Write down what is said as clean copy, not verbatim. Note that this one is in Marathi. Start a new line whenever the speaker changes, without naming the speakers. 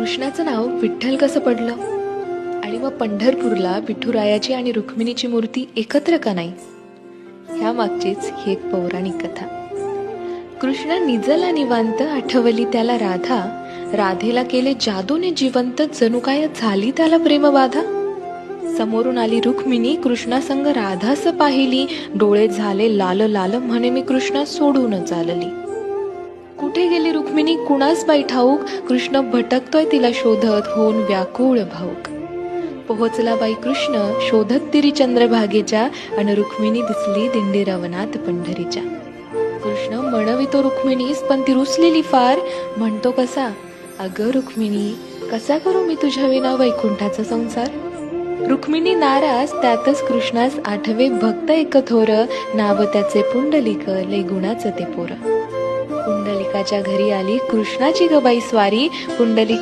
कृष्णाचं नाव विठ्ठल कसं पडलं आणि मग पंढरपूरला विठुरायाची आणि रुक्मिणीची मूर्ती एकत्र का नाही, ह्या मागचीच ही एक पौराणिक कथा. कृष्ण निजला निवांत, आठवली त्याला राधा, राधेला केले जादूने जिवंत, जणू काय झाली त्याला प्रेमबाधा. समोरून आली रुक्मिणी, कृष्णासंग राधास पाहिली, डोळे झाले लाल लाल, म्हणे मी कृष्णा सोडून चालली. कुठे गेली रुक्मिणी कुणास बाई ठाऊक, कृष्ण भटकतोय तिला शोधत, होऊन व्याकुळ भाऊक. पोहोचला बाई कृष्ण शोधत तिरी चंद्रभागेच्या, आणि रुक्मिणी दिसली दिंडी रवनात पंढरीच्या. कृष्ण म्हणवितो रुक्मिणीस, पण ती रुसलेली फार, म्हणतो कसा, अगं रुक्मिणी कसा करू मी तुझ्या विना वैकुंठाचा संसार. रुक्मिणी नाराज, त्यातच कृष्णास आठवे भक्त एक थोर, नाव त्याचे पुंडलिक, लय गुणाचं ते पोर. पुंडलिकाच्या घरी आली कृष्णाची ग बाई स्वारी, पुंडलिक